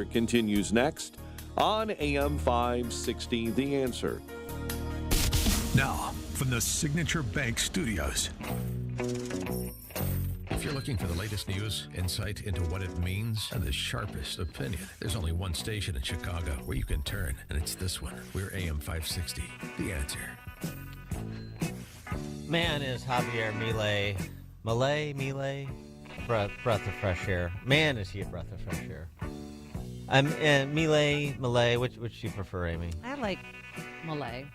Continues next on AM 560, The Answer. Now, from the Signature Bank Studios. If you're looking for the latest news, insight into what it means, and the sharpest opinion, there's only one station in Chicago where you can turn, and it's this one. We're AM 560, The Answer. Man, is Javier Milei, breath of fresh air. Man, is he a breath of fresh air. And Milei, which do you prefer, Amy? I like Malay.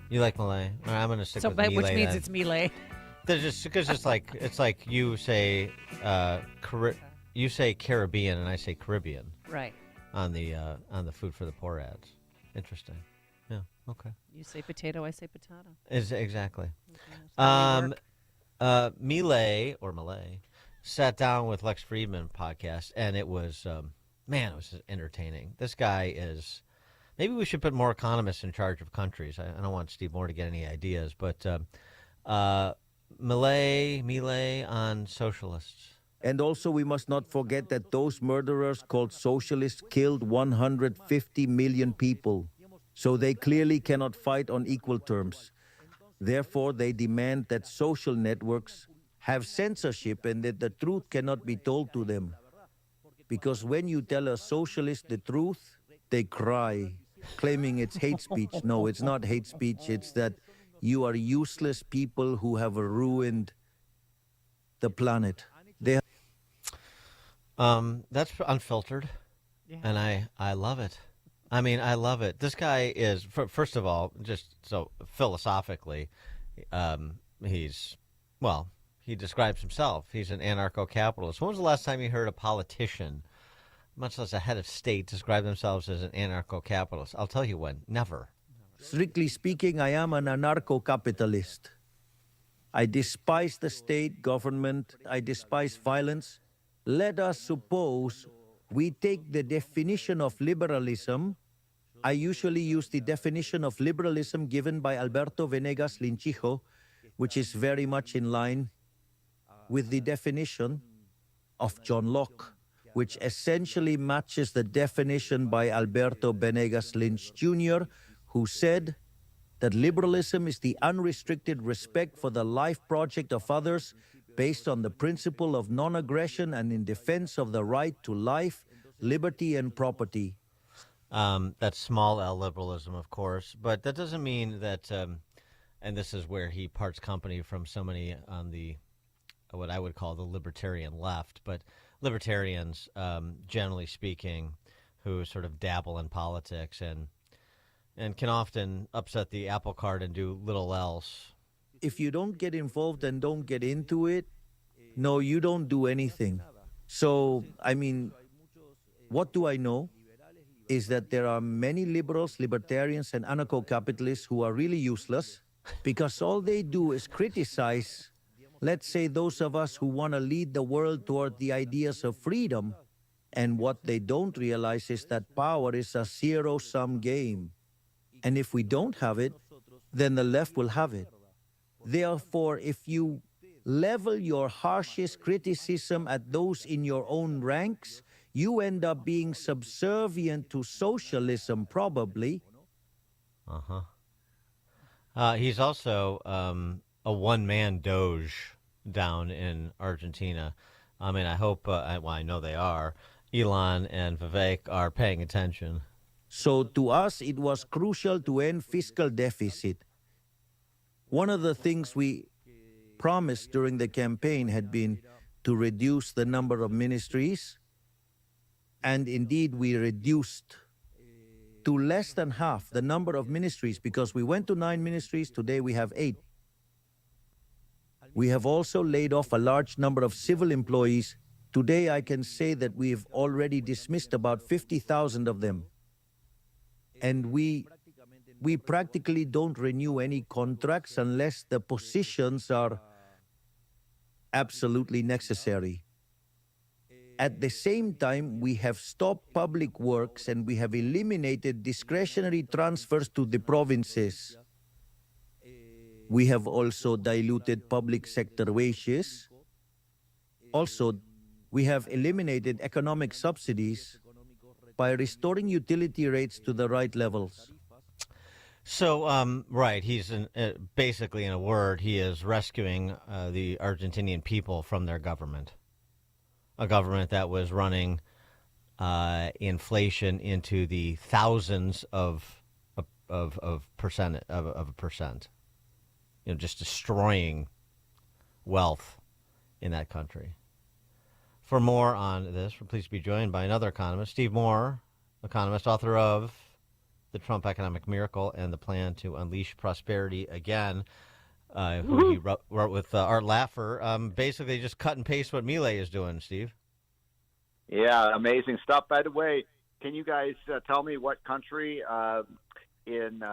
You like Milei? All right, I'm going to stick with Milei. Which means then. it's Milei. There's because it's like you say Caribbean and I say Caribbean. Right. On the Food for the Poor ads. Interesting. Yeah. Okay. You say potato, I say potato. Exactly. Okay, Milei sat down with Lex Friedman podcast, and it was it was entertaining. This guy is. Maybe we should put more economists in charge of countries. I don't want Steve Moore to get any ideas, but Milei on socialists. And also we must not forget that those murderers called socialists killed 150 million people. So they clearly cannot fight on equal terms. Therefore, they demand that social networks have censorship and that the truth cannot be told to them. Because when you tell a socialist the truth, they cry, claiming it's hate speech. No, it's not hate speech. It's that you are useless people who have ruined the planet. That's unfiltered, Yeah. and I love it. I mean, I love it. This guy is, first of all, just so philosophically, he describes himself. He's an anarcho-capitalist. When was the last time you heard a politician, much less a head of state, describe themselves as an anarcho-capitalist? I'll tell you when. Never. Strictly speaking, I am an anarcho-capitalist. I despise the state, government. I despise violence. Let us suppose we take the definition of liberalism. I usually use the definition of liberalism given by Alberto Venegas Linchijo, which is very much in line with the definition of John Locke, which essentially matches the definition by Alberto Venegas Lynch Jr., who said that liberalism is the unrestricted respect for the life project of others based on the principle of non-aggression and in defense of the right to life, liberty, and property. That's small L liberalism, of course, but that doesn't mean that, and this is where he parts company from so many on the, what I would call the libertarian left, but libertarians, generally speaking, who sort of dabble in politics and can often upset the apple cart and do little else. If you don't get involved and don't get into it, no, you don't do anything. So, I mean, what do I know is that there are many liberals, libertarians, and anarcho-capitalists who are really useless because all they do is criticize, let's say, those of us who want to lead the world toward the ideas of freedom. And what they don't realize is that power is a zero-sum game. And if we don't have it, then the left will have it. Therefore, if you level your harshest criticism at those in your own ranks, you end up being subservient to socialism, probably. He's also a one-man doge down in Argentina. I mean, I hope, I know they are, Elon and Vivek are paying attention. So to us, it was crucial to end fiscal deficit. One of the things we promised during the campaign had been to reduce the number of ministries. And indeed, we reduced to less than half the number of ministries because we went to 9 ministries. Today we have 8. We have also laid off a large number of civil employees. Today I can say that we've already dismissed about 50,000 of them. And we practically don't renew any contracts unless the positions are absolutely necessary. At the same time, we have stopped public works and we have eliminated discretionary transfers to the provinces. We have also diluted public sector wages. Also, we have eliminated economic subsidies. by restoring utility rates to the right levels. So, right, he's basically, in a word, he is rescuing the Argentinian people from their government, a government that was running inflation into the thousands of a percent, just destroying wealth in that country. For more on this, we're pleased to be joined by another economist, Steve Moore, economist, author of The Trump Economic Miracle and the Plan to Unleash Prosperity Again, who he wrote with Art Laffer. Basically, just cut and paste what Milei is doing, Steve. Yeah, amazing stuff. By the way, can you guys tell me what country in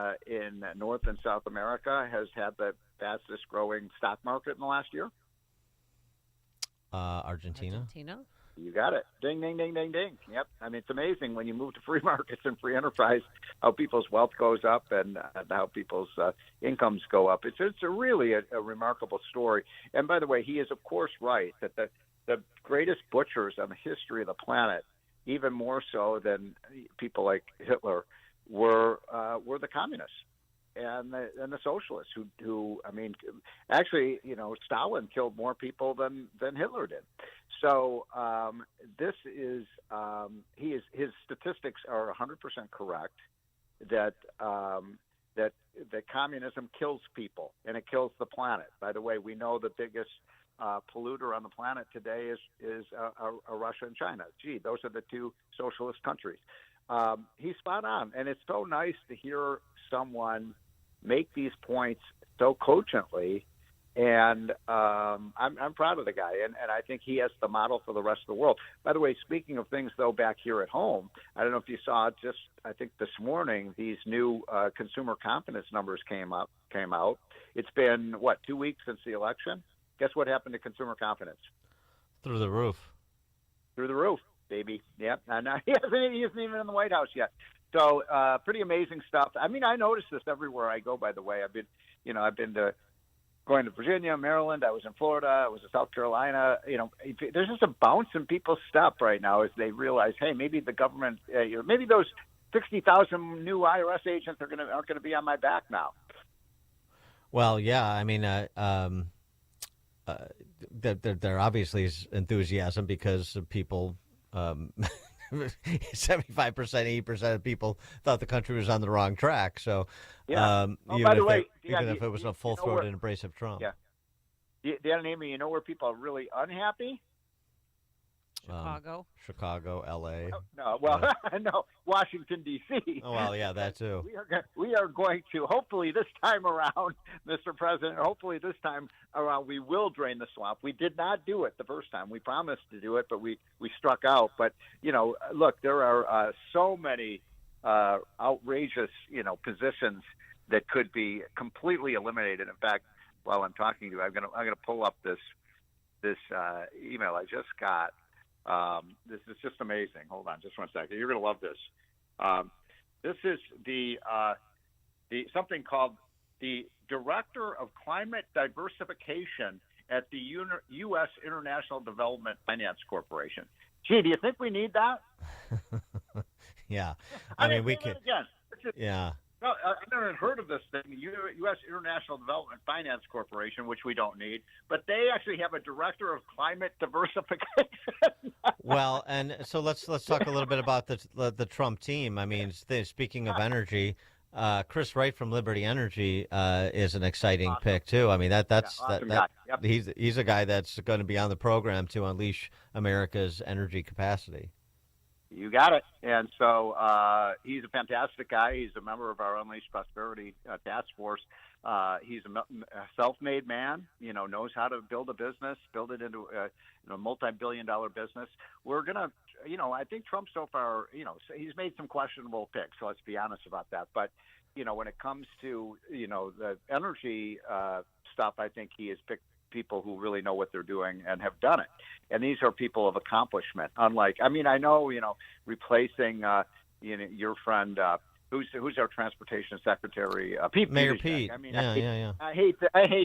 North and South America has had the fastest growing stock market in the last year? Argentina. You got it. Ding, ding, ding, ding, ding. Yep. I mean, it's amazing when you move to free markets and free enterprise, how people's wealth goes up and how people's incomes go up. It's really a remarkable story. And by the way, he is, of course, right that the greatest butchers on the history of the planet, even more so than people like Hitler, were the communists and the socialists who I mean, actually, Stalin killed more people than Hitler did. So this is his statistics are 100% correct that communism kills people and it kills the planet. By the way, we know the biggest polluter on the planet today is Russia and China. Gee, those are the two socialist countries. He's spot on, and it's so nice to hear someone make these points so cogently, and I'm proud of the guy, and I think he has the model for the rest of the world. By the way, speaking of things, though, back here at home, I don't know if you saw just, I think this morning, these new consumer confidence numbers came out. It's been, 2 weeks since the election? Guess what happened to consumer confidence? Through the roof. Through the roof, baby. Yep. And he isn't even in the White House yet. So pretty amazing stuff. I mean, I notice this everywhere I go, by the way. I've been going to Virginia, Maryland. I was in Florida. I was in South Carolina. There's just a bounce in people's step right now as they realize, hey, maybe the government, maybe those 60,000 new IRS agents aren't going to be on my back now. Well, yeah. I mean, there obviously is enthusiasm because people. 75%, 80% of people thought the country was on the wrong track. So, yeah. Even if it was a full-throated embrace of Trump. Yeah. Dan, Amy, where people are really unhappy? Chicago, L.A. No, no, Washington, D.C. Oh, well, yeah, that too. We are going to, hopefully this time around, Mr. President, hopefully this time around we will drain the swamp. We did not do it the first time. We promised to do it, but we struck out. But, look, there are so many outrageous, positions that could be completely eliminated. In fact, while I'm talking to you, I'm gonna pull up this email I just got. This is just amazing. Hold on just one second. You're going to love this. This is the something called the Director of Climate Diversification at the U.S. International Development Finance Corporation. Gee, do you think we need that? Yeah. I mean, we could. Yeah. No, I've never heard of this thing, the U.S. International Development Finance Corporation, which we don't need, but they actually have a Director of Climate Diversification. Well, and so let's talk a little bit about the Trump team. I mean, speaking of energy, Chris Wright from Liberty Energy is an exciting pick too. I mean, awesome guy. Yep. He's a guy that's going to be on the program to unleash America's energy capacity. You got it. And so he's a fantastic guy. He's a member of our Unleash Prosperity Task Force. He's a self-made man, knows how to build a business, build it into a multi-billion-dollar business. We're going to, I think Trump so far, he's made some questionable picks, so let's be honest about that. But, when it comes to, the energy stuff, I think he has picked people who really know what they're doing and have done it. And these are people of accomplishment. Unlike, I know, replacing, your friend, who's our transportation secretary? Pete. Mayor Buttigieg. Pete. I mean, Yeah. I hate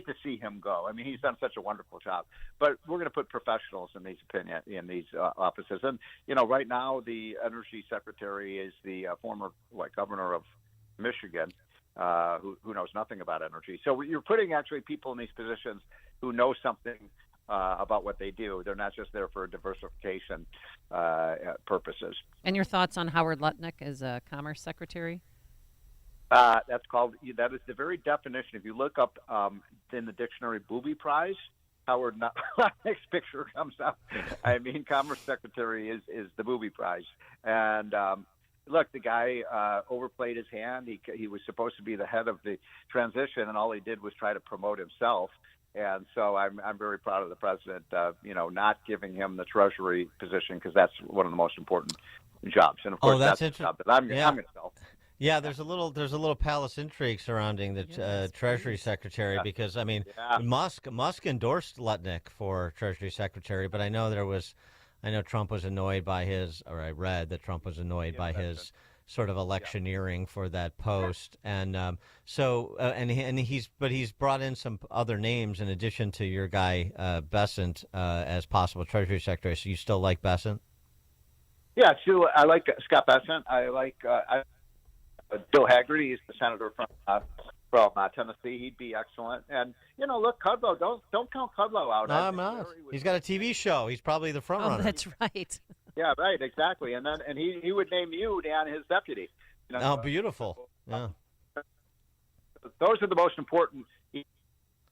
to see him go. I mean, he's done such a wonderful job. But we're going to put professionals in these offices. And right now the energy secretary is the former governor of Michigan, who knows nothing about energy. So you're putting actually people in these positions who know something about what they do. They're not just there for diversification purposes. And your thoughts on Howard Lutnick as a Commerce Secretary? That is the very definition. If you look up in the dictionary booby prize, Howard Lutnick's picture comes up. I mean, Commerce Secretary is the booby prize. And look, the guy overplayed his hand. He was supposed to be the head of the transition, and all he did was try to promote himself. And so I'm very proud of the president, not giving him the Treasury position, because that's one of the most important jobs. And of course, that's the job that I'm going to fill. Yeah, there's a little palace intrigue surrounding the Treasury Secretary because Musk endorsed Lutnick for Treasury Secretary, but I know Trump was annoyed by I read that Trump was annoyed by his sort of electioneering for that post, and he's brought in some other names in addition to your guy Bessent as possible Treasury Secretary. So you still like Bessent? Yeah, Sue, I like Scott Bessent. I like Bill Hagerty. He's the senator from Tennessee. He'd be excellent. And look, Kudlow. Don't count Kudlow out. No, I'm not. He's got a TV show. He's probably the front runner. Oh, that's right. Yeah, right, exactly. And he would name you, Dan, his deputy. Oh, beautiful. Yeah. Those are the most important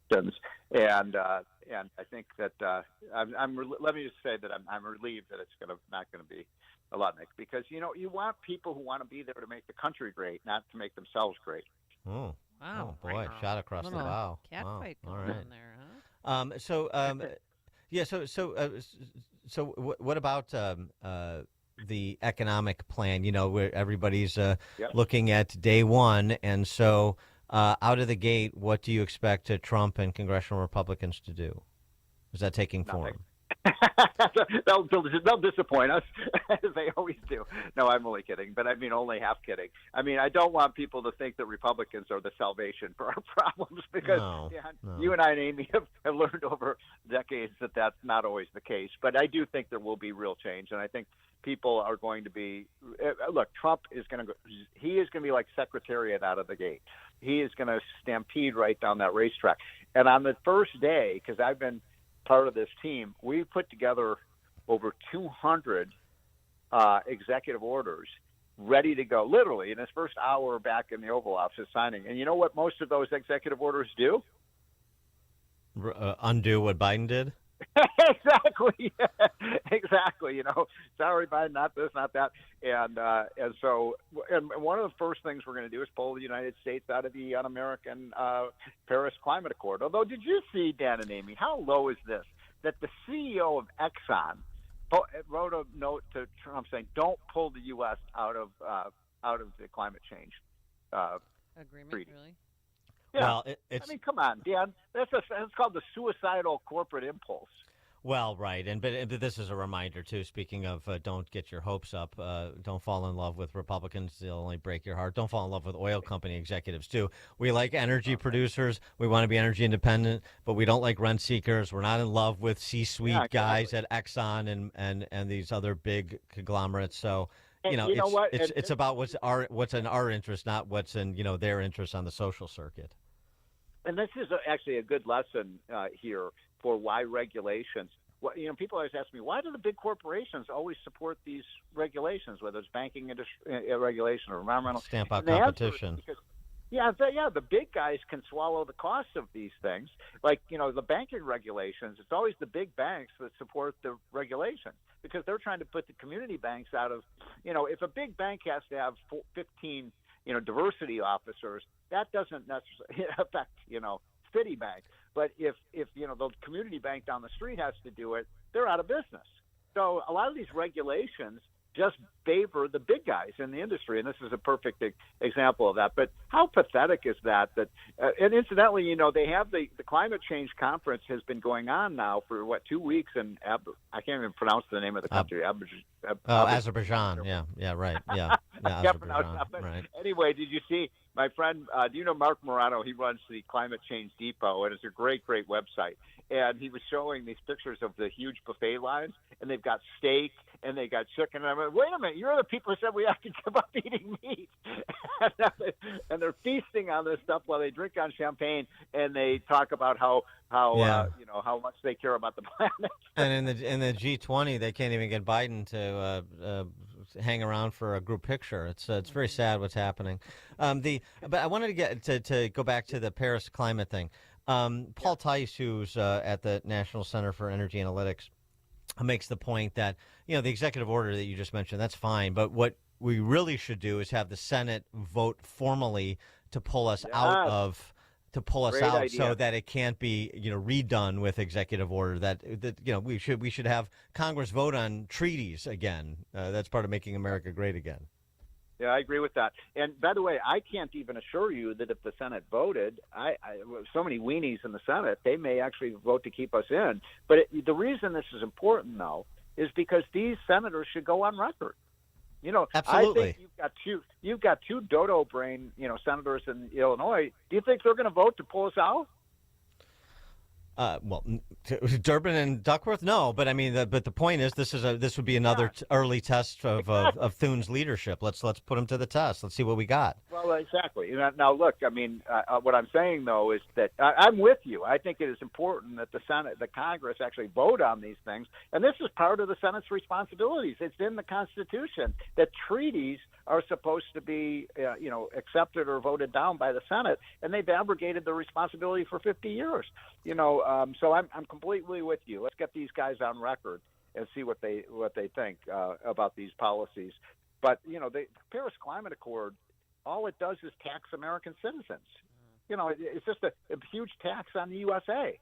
questions, and I think that let me just say that I'm relieved that it's not going to be a Lutnick, because you want people who want to be there to make the country great, not to make themselves great. Oh, wow! Oh boy, shot across the bow. Cat fight going on there, huh? So what about the economic plan? Where everybody's looking at day one, and so out of the gate, what do you expect Trump and congressional Republicans to do? Is that taking form? They'll disappoint us, as they always do. No, I'm only kidding, but I mean only half kidding. I mean, I don't want people to think that Republicans are the salvation for our problems, because you and I and Amy have learned over decades that that's not always the case. But I do think there will be real change, and I think people are going to be look, Trump is going to go. He is going to be like Secretariat out of the gate. He is going to stampede right down that racetrack. And on the first day, because I've been part of this team, we put together over 200 executive orders ready to go, literally in his first hour back in the Oval Office signing. And you know what most of those executive orders do? Undo what Biden did? Exactly. Exactly. Sorry, Biden, not this, not that. And so one of the first things we're going to do is pull the United States out of the un-American Paris Climate Accord. Although, did you see, Dan and Amy, how low is this? That the CEO of Exxon wrote a note to Trump saying, "Don't pull the U.S. out of the climate change agreement." Treaty. Really? Yeah. Well, I mean, come on, Dan. That's called the suicidal corporate impulse. Well, right, but this is a reminder too. Speaking of, don't get your hopes up. Don't fall in love with Republicans; they'll only break your heart. Don't fall in love with oil company executives too. We like energy producers. We want to be energy independent, but we don't like rent seekers. We're not in love with C-suite guys at Exxon and these other big conglomerates. So. It's about what's in our interest, not what's in their interest on the social circuit. And this is actually a good lesson here for why regulations. People always ask me, why do the big corporations always support these regulations, whether it's banking industry regulation or environmental? Stamp out competition. The big guys can swallow the cost of these things. Like, the banking regulations, it's always the big banks that support the regulation, because they're trying to put the community banks out of, if a big bank has to have 15, diversity officers, that doesn't necessarily affect, Citibank. But if the community bank down the street has to do it, they're out of business. So a lot of these regulations just favor the big guys in the industry, and this is a perfect example of that. But how pathetic is that? And incidentally, they have the climate change conference has been going on now for 2 weeks, and I can't even pronounce the name of the country. Azerbaijan. Yeah, right. Yeah. Yeah, Can't pronounce that. But right. anyway, did you see my friend? Do you know Mark Morano? He runs the Climate Change Depot, and it's a great website. And he was showing these pictures of the huge buffet lines, and they've got steak and they got chicken. And I went, wait a minute, you're the people who said we have to give up eating meat. And they're feasting on this stuff while they drink on champagne, and they talk about how much they care about the planet. And in the G20, they can't even get Biden to hang around for a group picture. It's very sad what's happening. But I wanted to get to go back to the Paris climate thing. Paul Tice, who's at the National Center for Energy Analytics, makes the point that, the executive order that you just mentioned, that's fine. But what we really should do is have the Senate vote formally to pull us out so that it can't be, redone with executive order. That we should have Congress vote on treaties again. That's part of making America great again. Yeah, I agree with that. And by the way, I can't even assure you that if the Senate voted, so many weenies in the Senate, they may actually vote to keep us in. But the reason this is important, though, is because these senators should go on record. Absolutely. I think you've got two dodo brain, senators in Illinois. Do you think they're going to vote to pull us out? Durbin and Duckworth, no. But I mean, but the point is, this would be another early test of Thune's leadership. Let's put him to the test. Let's see what we got. Well, exactly. Now, look, I mean, what I'm saying though is that I'm with you. I think it is important that the Congress actually vote on these things, and this is part of the Senate's responsibilities. It's in the Constitution that treaties are supposed to be, accepted or voted down by the Senate, and they've abrogated the responsibility for 50 years. So I'm completely with you. Let's get these guys on record and see what they think about these policies. But the Paris Climate Accord, all it does is tax American citizens. It's just a huge tax on the USA.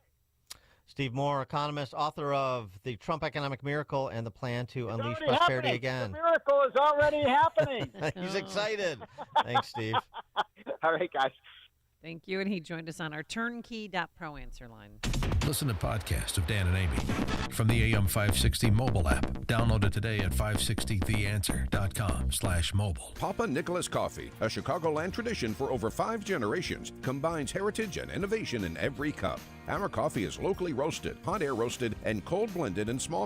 Steve Moore, economist, author of The Trump Economic Miracle and the Plan to Unleash Prosperity Again. The miracle is already happening. He's excited. Thanks, Steve. All right, guys. Thank you. And he joined us on our turnkey.pro answer line. Listen to podcasts of Dan and Amy from the AM 560 mobile app. Download it today at 560theanswer.com/mobile. Papa Nicholas Coffee, a Chicagoland tradition for over 5 generations, combines heritage and innovation in every cup. Our coffee is locally roasted, hot air roasted, and cold blended in small